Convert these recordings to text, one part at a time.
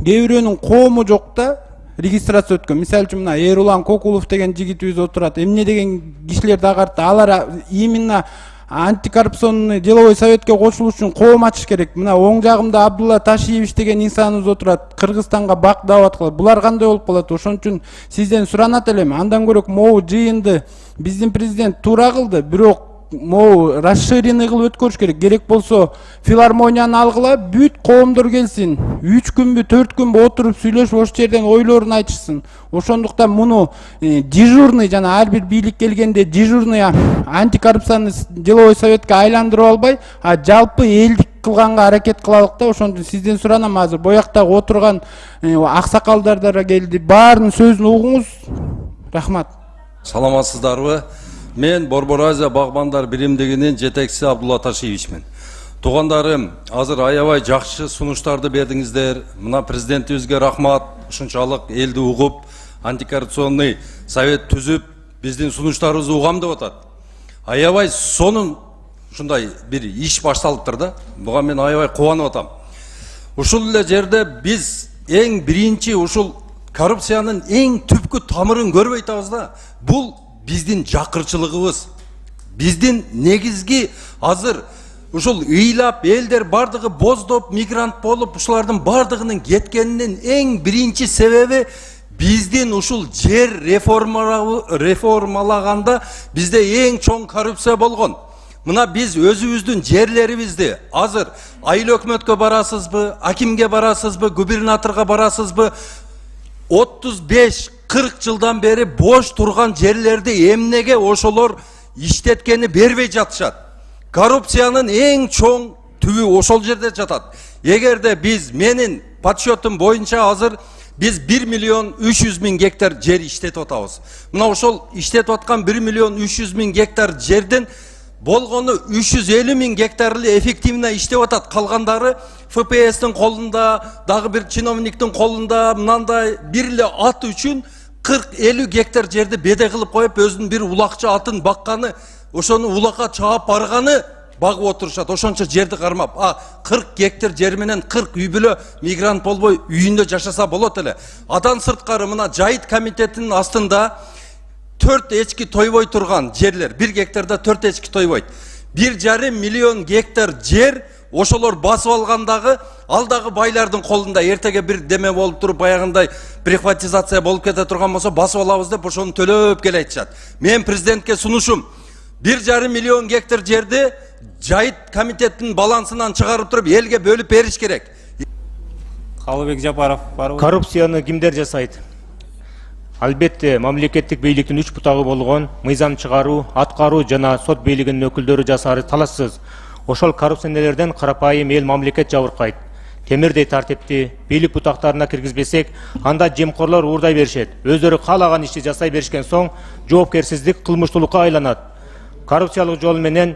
кээ бирөөнүн коому жок да регистрация өткөн. Мисалы үчүн мына Эрулан Кокулов деген жигитибиз отурат. Эмне деген кишилер дагы алар именно антикоррупционный деловой советке кошулуш үчүн коом ачыш керек. Мына оң жагымда Абдулла Ташиевич деген инсаныбыз отурат. Кыргызстанга бак даават кылат. Булар кандай болуп калат? Ошон үчүн сизден суранат элем. Андан көрөк могу жыйынды биздин президент туура кылды, бирок могу расширенный кылып өткөрүш керек. Керек болсо филармонияны алгыла, бүт коомдор келсин. 3 күнбү, 4 күнбү отуруп сүйлөшүп, ошол жерден ойлорун айтышсын. Ошондуктан муну дежурный жана ар бир бийлик келгенде дежурный антикоррупционный деловой советке айландырып албай, жалпы элдик кылганга аракет кылалык да. Ошон үчүн сизден суранам азыр. Боякта отурган аксакалдар да келди. Баарынын сөзүн угуңуз. Рахмат. Саламатсыздарбы? Мен Борбор Азия Багбандар биримдигинин жетекчиси Абдулла Ташиевичмин. Туугандарым, азыр аябай жакшы сунуштарды бердиңиздер. Мына президентибизге рахмат. Ушунчалык элди угуп, антикоррупционный совет түзүп, биздин сунуштарыбызды угам деп атат. Аябай сонун ушундай бир иш башталыптыр да. Буга мен аябай кубанып атам. Ушул эле жерде биз эң биринчи ушул коррупциянын эң түпкү тамырын көрбөй атабыз да. Бул биздин жакырчылыгыбыз. Биздин негизги азыр ушул ыйлап элдер бардыгы боздоп, мигрант болуп, ушулардын бардыгынын кеткенинин эң биринчи себеби биздин ушул жер реформалаганда бизде эң чоң коррупция болгон. Мына биз өзүбүздүн жерлерибизди азыр айыл өкмөткө барасызбы, акимге барасызбы, губернаторго барасызбы, 35-40 жылдан бери бош турган жерлерди эмнеге ошолор иштеткени бербей жатышат. Коррупциянын эң чоң түбү ошол жерде жатат. Эгерде биз менин подсчетум боюнча азыр биз 1.300.000 гектар жер иштетип атабыз. Мына ошол иштетип аткан 1.300.000 гектар жерден болгону 350.000 гектар эле эффективно иштеп атат. Калгандары ФПСтин колунда, дагы бир чиновниктин колунда, мынандай бир эле ат үчүн 40-50 гектар жерди беде кылып коюп, өзүнүн бир улакчы атын бакканы, ошону улакка чаап барганы багып отурушат. Ошончо жерди кармап, 40 гектар жер менен 40 үй бүлө мигрант болбой үйүндө жашаса болот эле. Адан сырткары мына жайыт комитетинин астында 4 эчки тойбой турган жерлер, 1 гектарда 4 эчки тойбойт. 1,5 миллион гектар жер ошолор басып алгандагы алдагы байлардын колунда. Эртеге бир деме болуп туруп баягындай прихватизация болуп кете турган болсо басып алабыз деп ошону төлөп келе айтышат. Мен президентке сунушум 1,5 миллион гектар жерди жайыт комитеттин балансынан чыгарып туруп элге бөлүп бериш керек. Калыбек Жапаров бар. Коррупцияны кимдер жасайт? Албетте, мамлекеттик бийликтин 3 бутагы болгон мыйзам чыгаруу, аткаруу жана сот бийлигинин өкүлдөрү жасары талашсыз. Ошол коррупционерлерден карапайым эл мамлекет жабыркайт. Темирдей тартипти бийлик бутактарына киргизбесек, анда жемкорлор уурдай беришет. Өздөрү каалаган ишти жасай беришкен соң, жоопкерсиздик кылмыштуулукка айланат. Коррупциялык жол менен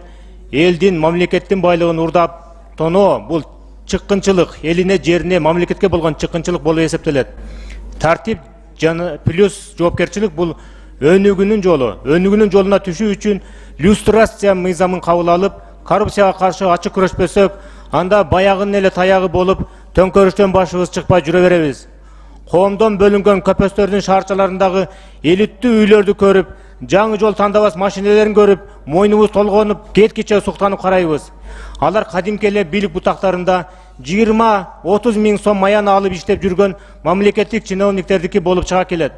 элдин, мамлекеттин байлыгын уурдап тоноо бул чыккынчылык, элине, жерине, мамлекетке болгон чыккынчылык болуп эсептелет. Тартип жана плюс жоопкерчилик бул өнүгүүнүн жолу. Өнүгүүнүн жолуна түшүү үчүн люстрация мыйзамын кабыл алып, коррупцияга каршы ачык күрөшпөсөк, анда баягынын эле таягы болуп, төңкөрүштөн башыбыз чыкпай жүрө беребиз. Коомдон бөлүнгөн көпөстөрдүн шаарчаларындагы элиттүү үйлөрдү көрүп, жаңы жол тандабас машинелерин көрүп, мойнубуз толгонуп, кеткиче суктанып карайбыз. Алар кадимки эле бийлик бутактарында 20-30 миң сом маяны алып иштеп жүргөн мамлекеттик чиновниктердики болуп чыга келет.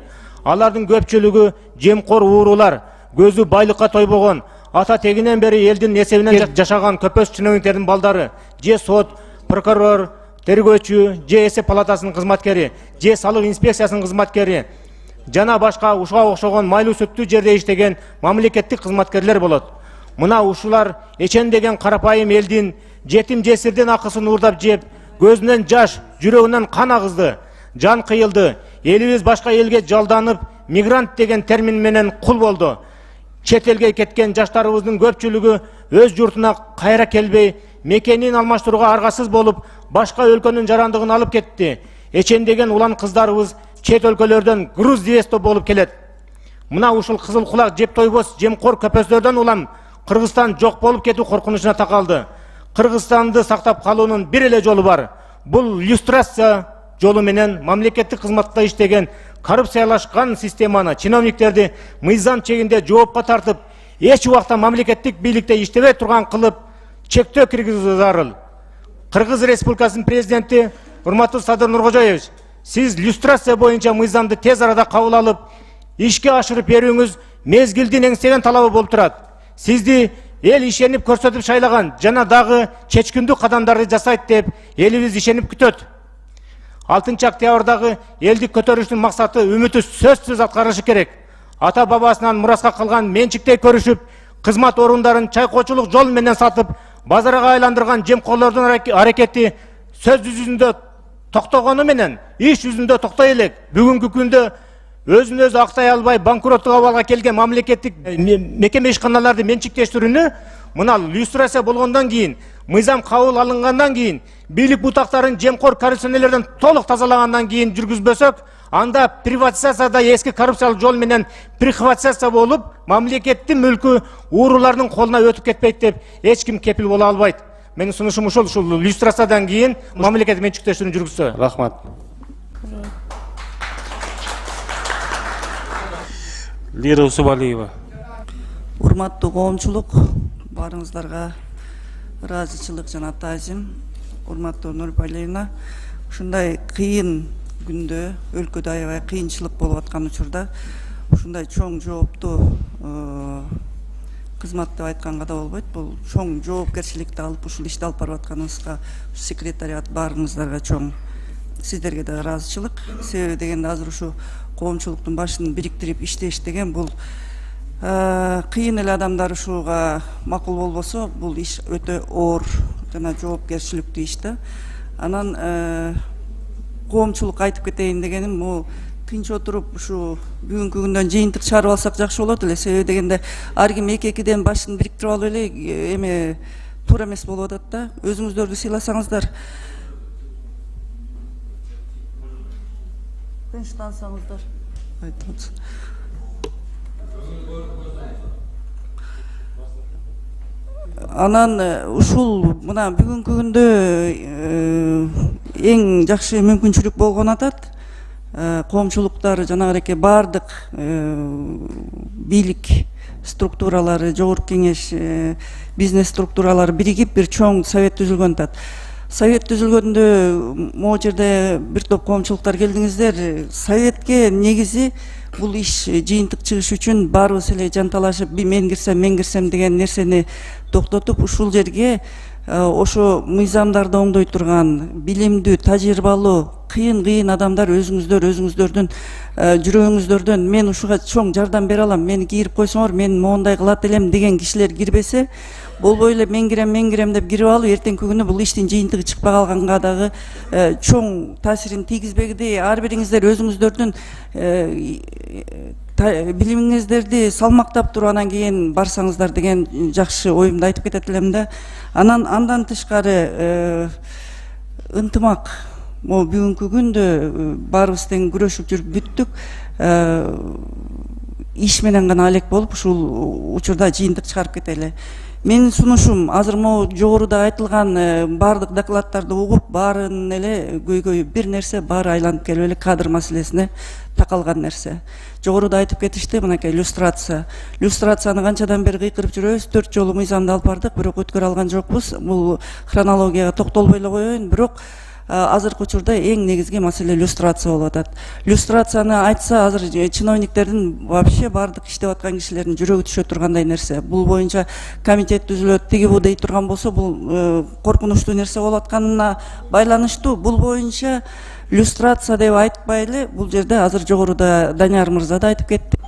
Алардын көпчүлүгү жемкор уурулар, көзү байлыкка тойбогон, ата тегинен бери элдин эсебинен жашаган көпөс чиновниктердин балдары, же сот, прокурор, тергөөчү, же эсеп палатасынын кызматкери, же салык инспекциясынын кызматкери, жана башка ушуга окшогон майлуу сүттүү жерде иштеген мамлекеттик кызматкерлер болот. Мына ушулар эчендеген карапайым элдин жетим жесирдин акысын уурдап жеп, көзүнөн жаш, жүрөгүнөн кан агызды, жан кыйылды. Элибиз башка элге жалданып, мигрант деген термин менен кул болду. Чет элге кеткен жаштарыбыздын көпчүлүгү өз журтуна кайра келбей, мекенин алмаштырууга аргасыз болуп, башка өлкөнүн жарандыгын алып кетти. Эчендеген улан кыздарыбыз чет өлкөлөрдөн груз диесто болуп келет. Мына ушул кызыл кулак жеп тойбос жемкор көпөстөрдөн улам Кыргызстан жок болуп кетүү коркунучуна такалды. Кыргызстанды сактап калуунун бир эле жолу бар. Бул люстрация жолу менен мамлекеттик кызматта иштеген коррупциялашкан системаны, чиновниктерди мыйзам чегинде жоопко тартып, эч убакта мамлекеттик бийликте иштебей турган кылып чектөө киргизүү зарыл. Кыргыз Республикасынын президенти урматтуу Садыр Нуркожоевич, сиз люстрация боюнча мыйзамды тез арада кабыл алып, ишке ашырып берүүңүз мезгилдин эңсеген талабы болуп турат. Сизди эл ишенип көрсөтүп шайлаган жана дагы чечкиндүү кадамдарды жасайт деп элибиз ишенип күтөт. 6 октябрдагы элдик көтөрүштүн максаты үмүтү сөзсүз аткарышы керек. Ата бабасынан мураска калган менчиктей көрүшүп, кызмат орундарын чайкоочулук жол менен сатып, базарга айландырган жемкорлордун аракети сөз жүзүндө токтогону менен иш жүзүндө токтой элек. Бүгүнкү күндө өзүн өзү актай албай банкроттук абалга келген мамлекеттик мекеме ишканаларды менчиктештирүүнү мына люстрация болгондон кийин, мыйзам кабыл алынгандан кийин, бийлик бутактарын жемкор коррупционерлерден толук тазалагандан кийин жүргүзбөсөк, анда приватизацияда эски коррупциялык жол менен прихватизация болуп, мамлекеттин мүлкү уурулардын колуна өтүп кетпейт деп эч ким кепил боло албайт. Менин сунушум ушул люстрациядан кийин мамлекеттик менчиктештирүүнү жүргүзсө. Рахмат. Лира Усубалиева. Урматтуу коомчулук, баарыңыздарга ыраазычылык жана таазим. Урматтуу Нурбалиевна, ушундай кыйын күндө өлкөдө аябай кыйынчылык болуп аткан учурда ушундай чоң жооптуу кызмат деп айтканга да болбойт. Бул чоң жоопкерчиликти алып ушул ишти алып барып атканыңызга секретариат баарыңыздарга чоң, сиздерге да ыраазычылык. Себеби дегенде азыр ушу коомчулуктун башын бириктирип иштеш деген бул кыйын эле адамдар ушуга макул болбосо, бул иш өтө оор жана жоопкерчиликтүү иш да. Анан коомчулук айтып кетейин дегеним, бул тынч отуруп ушу бүгүнкү күндөн жыйынтык чыгарып алсак жакшы болот эле. Себеби дегенде ар ким эки-экиден башын бириктирип алып эле эме туура эмес болуп атат да. Өзүңүздөрдү сыйласаңыздар, тынчтансаңыздар. Анан ушул мына бүгүнкү күндө эң жакшы мүмкүнчүлүк болгон атат. Коомчулуктар жанагыреке баардык бийлик структуралары, жогорку кеңеш, бизнес структуралары биригип бир чоң совет түзүлгөн атат. Совет түзүлгөндө могу жерде бир топ коомчулуктар келдиңиздер. Советке негизи бул иш жыйынтык чыгыш үчүн баарыбыз эле жанталашып, мен кирсем деген нерсени токтотуп, ушул жерге ошо мыйзамдарды оңдой турган билимдүү, тажрыйбалуу, кыйын адамдар өзүңүздөрдүн жүрөгүңүздөрдөн мен ушуга чоң жардам бере алам, мени кирип койсоңор мен моундай кылат элем деген кишилер кирбесе, болбой эле мен кирем деп кирип алып, эртеңки күнү бул иштин жыйынтыгы чыкпай калганга дагы чоң таасирин тийгизбегидей, ар бириңиздер өзүңүздөрдүн билимиңиздерди салмактап туруп анан кийин барсаңыздар деген жакшы оюмду айтып кетет элем да. Андан тышкары ынтымак, могу бүгүнкү күндө баарыбыз тең күрөшүп жүрүп бүттүк. Иш менен гана алек болуп ушул учурда жыйынтык чыгарып кетели. Менин сунушум азыр могу жогоруда айтылган баардык докладдарды угуп, баарын эле көйгөй бир нерсе, баары айланып келип эле кадр маселесине такалган нерсе. Жогоруда айтып кетишти, мынакей люстрация. Люстрацияны канчадан бери кыйкырып жүрөбүз, 4 жолу мыйзамды алып бардык, бирок өткөрө алган жокпуз. Бул хронологияга токтолбой эле коеюн, бирок азыркы учурда эң негизги маселе люстрация болуп атат. Люстрацияны айтса, азыр чиновниктердин вообще баардык иштеп аткан кишилердин жүрөгү түшө тургандай нерсе. Бул боюнча комитет түзүлөт, тиги бу дей турган болсо, бул коркунучтуу нерсе болуп атканына байланыштуу. Бул боюнча люстрация деп айтпай эле, бул жерде азыр жогоруда Данияр мырза да айтып кетти.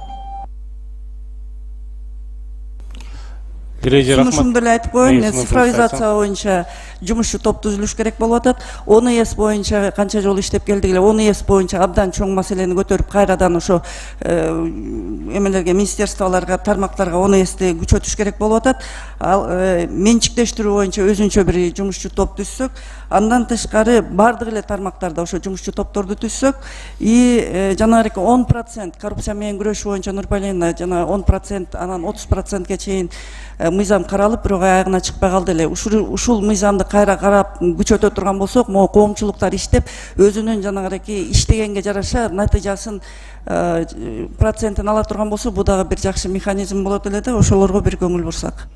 Сунушумду эле айтып коеюн, цифровизация боюнча жумушчу топ түзүлүш керек болуп атат. ОНС боюнча канча жолу иштеп келдик эле. ОНС боюнча абдан чоң маселени көтөрүп, кайрадан ошо эмелерге, министерстволорго, тармактарга ОНСти күчөтүш керек болуп атат. Ал менчиктештирүү боюнча өзүнчө бир жумушчу топ түзсөк, андан тышкары баардык эле тармактарда ошо жумушчу топторду түзсөк, жанагыреке 10% коррупция менен күрөшүү боюнча Нурбалиевна жана 10%, анан 30%ке чейин мыйзам каралып, бирок аягына чыкпай калды эле. Ушул мыйзамды кайра карап күчөтө турган болсок, могу коомчулуктар иштеп өзүнүн жанагыдеки иштегенге жараша натыйжасын процентин ала турган болсо, бул дагы бир жакшы механизм болот эле да, ошолорго бир көңүл бурсак.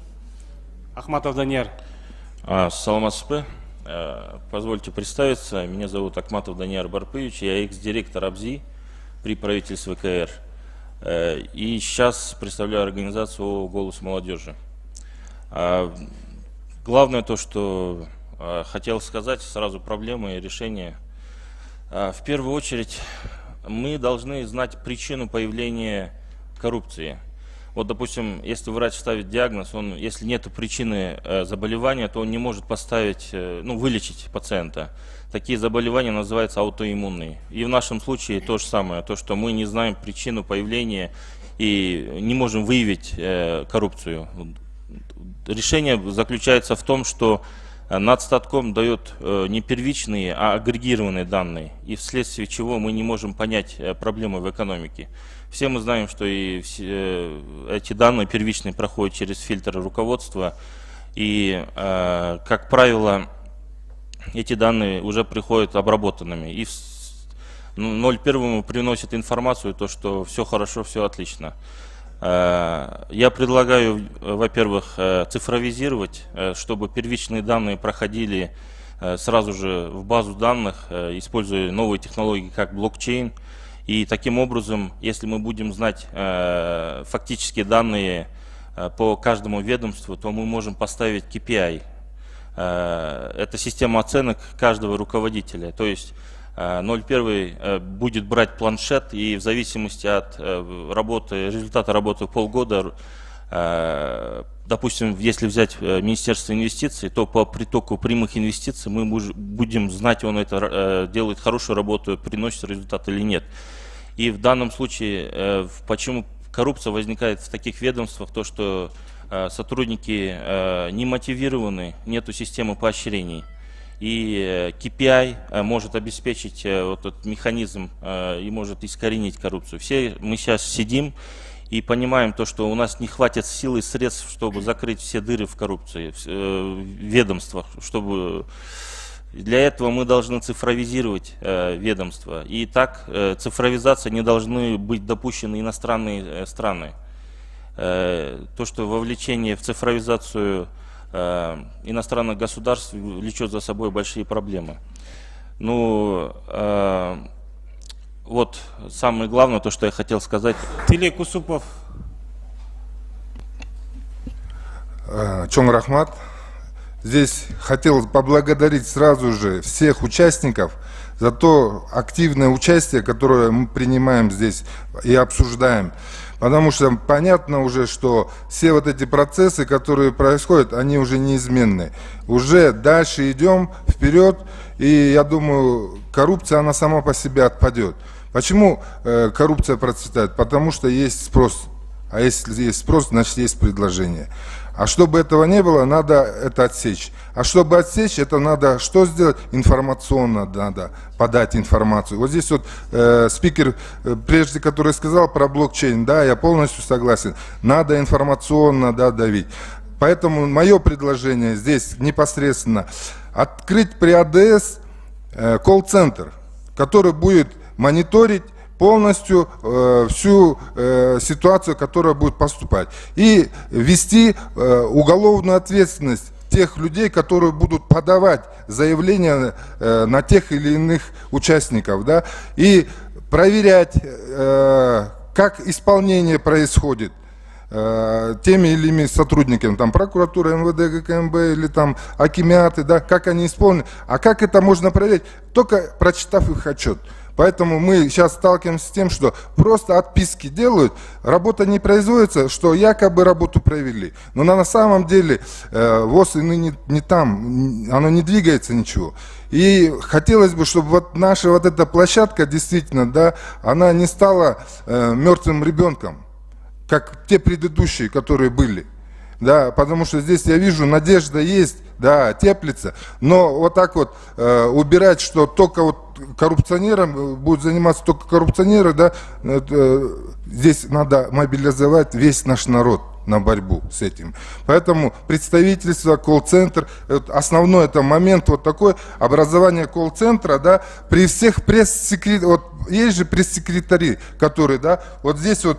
Ахматов Данияр. Саламатсызбы. Позвольте представиться. Меня зовут Ахматов Данияр Барпыевич. Я экс-директор АБЗИ при правительстве КР. И сейчас представляю организацию «Голос молодежи». Главное то, что хотел сказать, сразу проблемы и решения. В первую очередь, мы должны знать причину появления коррупции. Вот, допустим, если врач ставит диагноз, если нет причины заболевания, то он не может поставить, вылечить пациента. Такие заболевания называются аутоиммунные. И в нашем случае то же самое, то, что мы не знаем причину появления и не можем выявить коррупцию. Решение заключается в том, что Нацстатком дает не первичные, а агрегированные данные, и вследствие чего мы не можем понять проблемы в экономике. Все мы знаем, что и эти данные первичные проходят через фильтры руководства, и, как правило, эти данные уже приходят обработанными. И в 01 приносит информацию, то, что все хорошо, все отлично. Я предлагаю, во-первых, цифровизировать, чтобы первичные данные проходили сразу же в базу данных, используя новые технологии, как блокчейн. И таким образом, если мы будем знать фактические данные по каждому ведомству, то мы можем поставить KPI. Это система оценок каждого руководителя. То есть 01 будет брать планшет, и в зависимости от результата работы полгода, допустим, если взять Министерство инвестиций, то по притоку прямых инвестиций мы будем знать, он это делает хорошую работу, приносит результат или нет. И в данном случае, почему коррупция возникает в таких ведомствах, то что сотрудники не мотивированы, нету системы поощрений. И KPI может обеспечить вот этот механизм и может искоренить коррупцию. Все мы сейчас сидим и понимаем то, что у нас не хватит сил и средств, чтобы закрыть все дыры в коррупции, в ведомствах. Для этого мы должны цифровизировать ведомства. И так цифровизация не должны быть допущены иностранные страны. То, что вовлечение в цифровизацию иностранных государств влечет за собой большие проблемы. Вот самое главное, то, что я хотел сказать. Тилек Усупов. Чоң рахмат. Здесь хотел поблагодарить сразу же всех участников за то активное участие, которое мы принимаем здесь и обсуждаем. Потому что понятно уже, что все вот эти процессы, которые происходят, они уже неизменны. Уже дальше идем вперед, и я думаю, коррупция, она сама по себе отпадет. Почему коррупция процветает? Потому что есть спрос. А если есть спрос, значит есть предложение. А чтобы этого не было, надо это отсечь. А чтобы отсечь, это надо что сделать? Информационно надо подать информацию. Вот здесь вот спикер, прежде который сказал про блокчейн, да, я полностью согласен. Надо информационно, да, давить. Поэтому мое предложение здесь непосредственно открыть при АДС колл-центр, который будет мониторить полностью всю ситуацию, которая будет поступать. И ввести уголовную ответственность тех людей, которые будут подавать заявления на тех или иных участников. Да, и проверять, как исполнение происходит теми или иными сотрудниками, там, прокуратура, МВД, ГКМБ или там акимиаты, да, как они исполнены. А как это можно проверить? Только прочитав их отчет. Поэтому мы сейчас сталкиваемся с тем, что просто отписки делают, работа не производится, что якобы работу провели. Но на самом деле ВОС не там, оно не двигается ничего. И хотелось бы, чтобы вот наша вот эта площадка действительно, да, она не стала мертвым ребенком, как те предыдущие, которые были. Да, потому что здесь я вижу, надежда есть, да, теплится, но вот так вот убирать, что только вот коррупционером будут заниматься только коррупционеры, да, здесь надо мобилизовать весь наш народ. на борьбу с этим. Поэтому представительство, колл-центр, основной это момент вот такой, образование колл-центра, да, при всех пресс-секретарях, вот есть же пресс-секретари, которые, да, вот здесь вот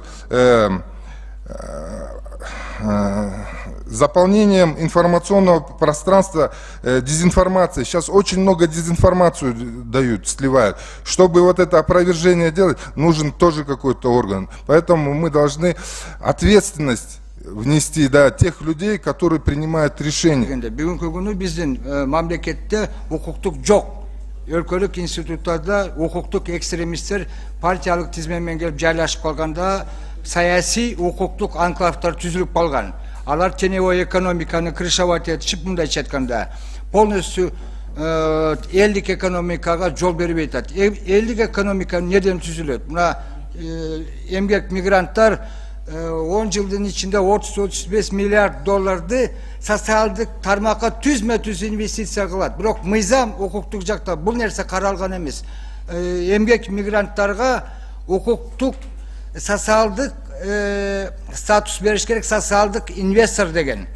заполнением информационного пространства дезинформации. Сейчас очень много дезинформацию дают, сливают. Чтобы вот это опровержение делать, нужен тоже какой-то орган. Поэтому мы должны ответственность внести, да, тех людей, которые принимают решения. Бүгүнкү күнү биздин мамлекетте укуктук жок. Өлкөлүк институттарда укуктук экстремисттер партиялык тизмемен келип жайлашып калганда саясий укуктук анклавдар түзүлүп калган. Алар теневой экономиканы крышевать этишип, мындайча айтканда, полностью элдик экономикага жол бербей атат. Элдик экономика неден түзүлөт? Мына эмгек мигранттар 10 жылдын ичинде 30-35 миллиард долларды социалдык тармакка түзмө-түз инвестиция кылат. Бирок мыйзам укуктук жакта бул нерсе каралган эмес. Эмгек мигранттарга укуктук социалдык статус бериш керек, социалдык инвестор деген.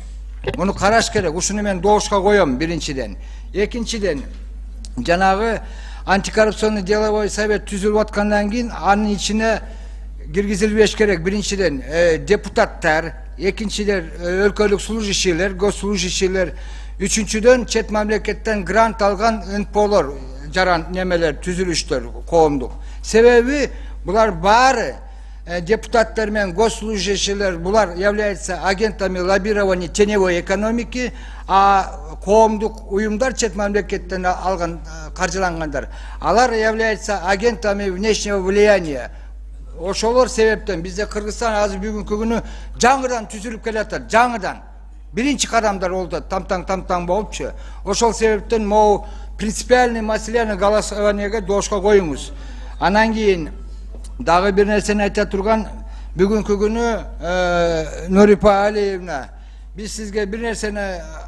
Муну караш керек. Ушуну мен добушка коем биринчиден. Экинчиден, жанагы антикоррупционный деловой совет түзүлүп аткандан кийин анын ичине киргизилбеш керек. Биринчиден депутаттар, экинчиден өлкөлүк служащийлер, госслужащийлер, үчүнчүдөн чет мамлекеттен грант алган НПОлор, жаран немелер, түзүлүштөр коомдук. Себеби булар баары депутаттар мен госслужащийлер, булар являются агентами лоббирования теневой экономики, а коомдук уюмдар чет мамлекеттен алган каржылангандар. Алар являются агентами внешнего влияния. Ошолор себептен бизде Кыргызстан азыр бүгүнкү күнү жаңыдан түзүлүп келатат, жаңыдан. Биринчи кадамдар болду, тамтаң болупчу. Ошол себептен могу принципиальный маселени голосованияга добушка коюңуз. Анан кийин дагы бир нерсени айта турган, бүгүнкү күнү Нурипа Алиевна, биз сизге бир нерсени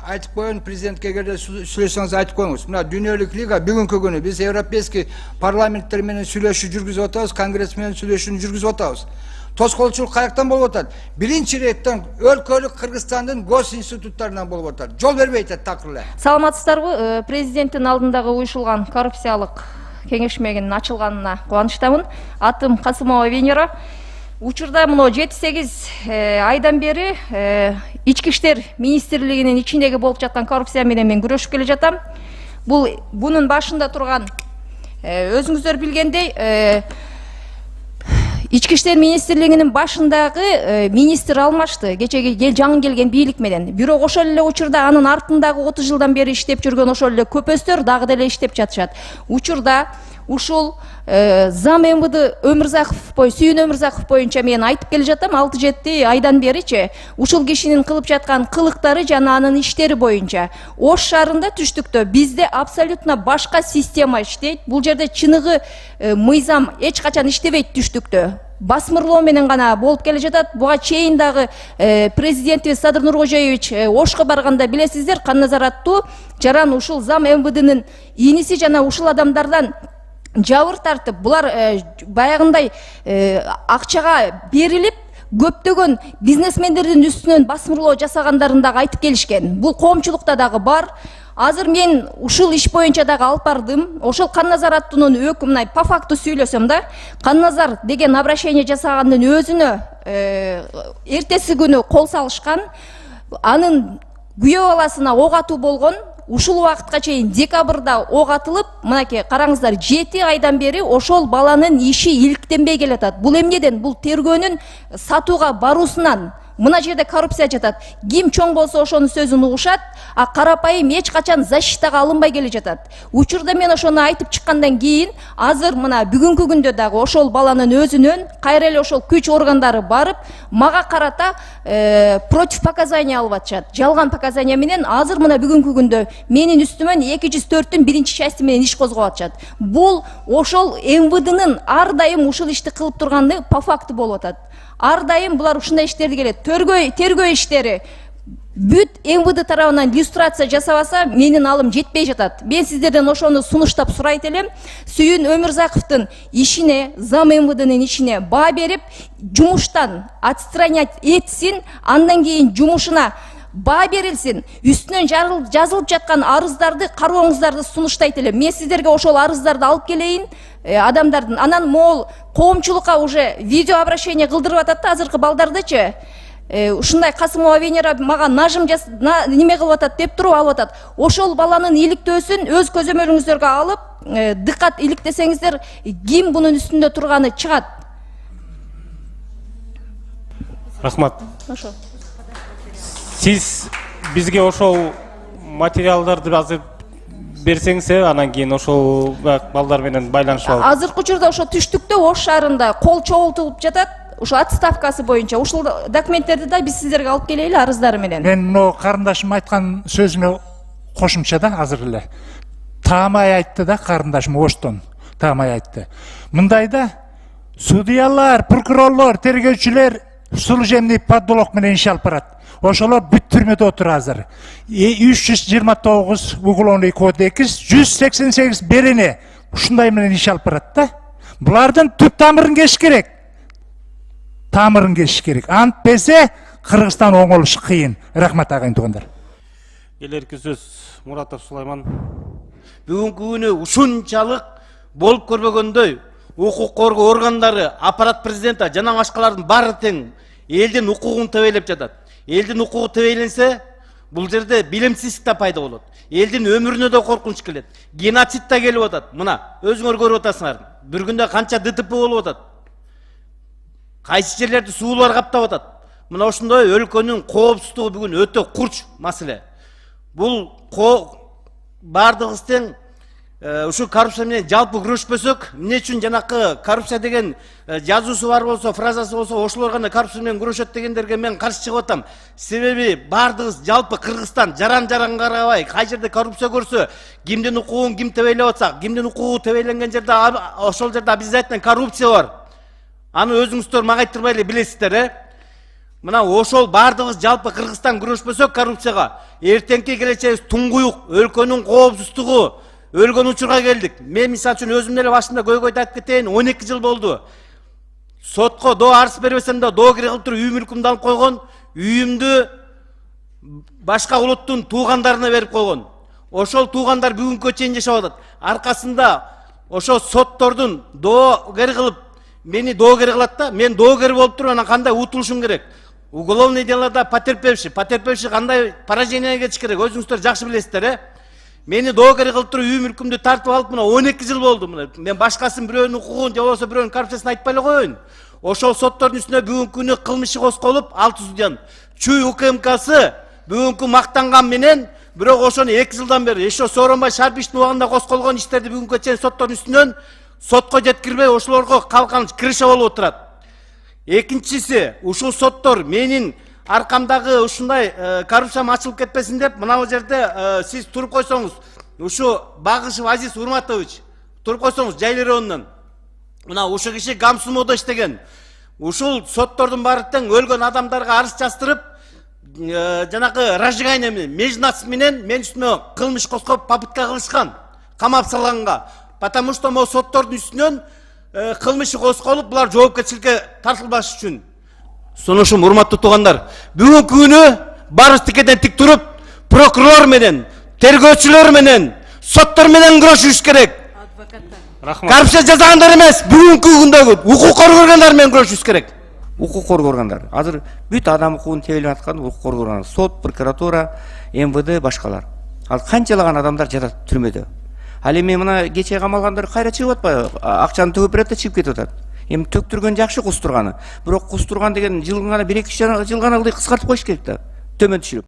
айтып коеюн, президентке эгерде сүйлөшсөңүз айтып коюңуз. Мына дүйнөлүк лига бүгүнкү күнү биз европейский парламенттер менен сүйлөшүү жүргүзүп атабыз, конгресс менен сүйлөшүүнү жүргүзүп атабыз. Тоскоолчулук каяктан болуп атат? Биринчи реттен өлкөлүк Кыргызстандын гос институттарынан болуп атат. Жол бербей атат такыр эле. Саламатсыздарбы? Президенттин алдындагы уюшулган коррупциялык кеңешмегинин ачылганына кубанычтамын. Атым Касымова Венера. Учурда мына 7-8 айдан бери ички иштер министрлигинин ичиндеги болуп жаткан коррупция менен мен күрөшүп келе жатам. Бунун башында турган өзүңүздөр билгендей ички иштер министрлигинин башындагы министр алмашты. Кечеги жаңы келген бийлик менен. Бирок ошол эле учурда анын артындагы 30 жылдан бери иштеп жүргөн ошол эле көпөстөр дагы деле иштеп жатышат. Учурда ушул зам МВД Сүйүн Өмүрзаков боюнча мен айтып келе жатам, 6-7 айдан беричи ушул кишинин кылып жаткан кылыктары жана анын иштери боюнча Ош шаарында түштүктө бизде абсолютно башка система иштейт. Бул жерде чыныгы мыйзам эч качан иштебейт түштүктө. Басмырлоо менен гана болуп келе жатат. Буга чейин дагы президентибиз Садыр Нуркожоевич Ошко барганда билесиздер, Канназар аттуу жаран ушул зам МВДнын иниси жана ушул адамдардан жабыр тартып, булар баягындай акчага берилип, көптөгөн бизнесмендердин үстүнөн басмырлоо жасагандарын дагы айтып келишкен. Бул коомчулукта дагы бар. Азыр мен ушул иш боюнча дагы алып бардым. Ошол Канназар аттуунун өкүмүн по факту сүйлөсөм да, Канназар деген обращение жасагандын өзүнө эртеси күнү кол салышкан. Анын күйөө баласына ок атуу болгон. Ушул убакытка чейин декабрда ок атылып, мынакей караңыздар, 7 айдан бери ошол баланын иши иликтенбей келатат. Бул эмнеден? Бул тергөөнүн сатууга баруусунан. Мына жерде коррупция жатат. Ким чоң болсо ошонун сөзүн угушат, а карапайым эч качан защитага алынбай келе жатат. Учурда мен ошону айтып чыккандан кийин, азыр мына бүгүнкү күндө дагы ошол баланын өзүнөн кайра эле ошол күч органдары барып, мага карата против показания алып атышат. Жалган показания менен азыр мына бүгүнкү күндө менин үстүмөн 204-түн 1-чи части менен иш козгоп атышат. Бул ошол МВДнын ар дайым ушул ишти кылып турганы по факту болуп атат. Ар дайым булар ушундай иштерди келет. Тергөө иштери бүт МВД тарабынан иллюстрация жасабаса менин алым жетпей жатат. Мен сиздерден ошону сунуштап сурайт элем. Сүйүн Өмүрзаковдун ишине, зам МВДнын ишине баа берип, жумуштан отстранять этсин, андан кийин жумушуна баа берилсин. Үстүнөн жазылып жаткан арыздарды карооңуздарды сунуштайт элем. Мен сиздерге ошол арыздарды алып келейин. Адамдардын анан могул коомчулукка уже видео обращение кылдырып атат да азыркы балдардычы. Ушундай Касымова Венера мага нажым неме кылып атат деп туруп алып атат. Ошол баланын иликтөөсүн өз көзөмөлүңүздөргө алып, дыкат иликтесеңиздер, ким бунун үстүндө турганы чыгат. Рахмат. Ошо. Сиз бизге ошол материалдарды азыр берсеңиз, анан кийин ошол балдар менен байланышып алып. Азыркы учурда ошо түштүктө Ош шаарында кол чогултулуп жатат. Ошо отставкасы боюнча ушул документтерди да биз сиздерге алып келели арыздары менен. Мен мына карындашым айткан сөзүнө кошумча да азыр эле таамай айтты да, карындашым Оштон таамай айтты. Мындайда судьялар, прокурорлор, тергөөчүлөр служебный подлог менен иш алып барат. Ошолор бүт түрмөдө отур азыр. 329 уголовный кодекс, 188 берене ушундай менен иш алып барат да. Булардын түп тамырын кеш керек. Тамырын кеш керек. Антпесе Кыргызстан оңолуш кыйын. Рахмат агайын туугандар. Келерки сөз Муратов Сулайман. Бүгүнкү күнү ушунчалык болуп көрбөгөндөй укук коргоо органдары, аппарат президенти жана башкалардын баары тең элдин укугун тебейлеп жатат. Элдин укугу тебейленсе, бул жерде билимсиздик да пайда болот. Элдин өмүрүнө да коркунуч келет. Геноцид да келип атат. Мына өзүңөр көрүп атасыңар. Bir күндө канча ДТП болуп атат. Кайсы жерлерди суулар каптап атат. Мына ошондой өлкөнүн коопсуздугу бүгүн өтө курч маселе. Бул бардыгыбыз тең ушу коррупция менен жалпы күрөшпөсөк, эмне үчүн жанакы коррупция деген жазуусу бар болсо, фразасы болсо, ошолор гана коррупция менен күрөшөт дегендерге мен каршы чыгып атам. Себеби бардыгыбыз жалпы Кыргызстан жаран-жаран карабай, кай жерде коррупция көрсө, кимдин укугун ким тебейлеп атса, кимдин укугу тебейленген жерде ошол жерде обязательно коррупция бар. Аны өзүңүздөр мага айтырбай эле билесиздер, Мына ошол бардыгыбыз жалпы Кыргызстан күрөшпөсөк коррупцияга, эртеңки келечегибиз туңгуюк, өлкөнүн коопсуздугу, өлгөн учурга келдик. Мен мисалы үчүн өзүм деле башында көйгөйдү айтып кетейин, 12 жыл болду. Сотко доо арыз бербесем да доо кире кылып туруп үй мүлкүмдү алып койгон, үйүмдү башка улуттун туугандарына берип койгон. Ошол туугандар бүгүнкү чейин жашап атат. Аркасында ошол соттордун доо кире кылып мени доогер кылат да, мен доогер болуп туруп анан кандай утулушум керек? Уголовный делода потерпевший кандай поражение кетиш керек? Өзүңүздөр жакшы билесиздер, Мени доогер кылып туруп үй мүлкүмдү тартып алып, мына 12 жыл болду. Мен башкасын бирөөнүн укугун, же болбосо бирөөнүн коррупциясын айтпай эле коеюн. Ошол соттордун үстүнө бүгүнкү күнү кылмышы козголуп, 6 судьянын Чүй УКМКсы бүгүнкү мактанган менен, бирок ошону 2 жылдан бери еще Сооронбай Шарпиевичтин убагында козголгон иштерди бүгүнкү чейин соттордун үстүнөн сотко жеткирбей, ошолорго калкан крыша болуп отурат. Экинчиси, ушул соттор менин аркамдагы ушундай коррупциям ачылып кетпесин деп, мына бул жерде сиз туруп койсоңуз, ушу Багышев Азиз Урматович туруп койсоңуз жайыл районунан. Мына ушул киши Гамсумоодо иштеген. Ушул соттордун баары тең өлгөн адамдарга арыз жаздырып, жанагы разжигание менен, межнас менен мен үстүмө кылмыш козгоп попытка кылышкан, камап салганга. Потому что могу соттордун үстүнөн кылмышы козголуп, булар жоопкерчиликке тартылбаш үчүн. Сонушум, урматтуу туугандар, бүгүнкү күнү барыбыз тикеден тик туруп, прокурор менен, тергөөчүлөр менен, соттор менен күрөшүш керек. Коррупция жазагандар эмес, бүгүнкү күндөгү укук коргоо органдары менен күрөшүш керек. Укук коргоо органдары. Азыр бүт адам укугун тебелеп аткан укук коргоо органдары, сот, прокуратура, МВД, башкалар. Ал канчалаган адамдар жатат түрмөдө. Ал эми мына кече камалгандар кайра чыгып атпайбы? Акчаны төгүп берет да чыгып кетип атат. Эми төктүргөн жакшы, кустурганы. Бирок кустурган деген жылына 1-2 жыл гана ылдый кыскартып коюш керек да. Төмөн түшүрүп.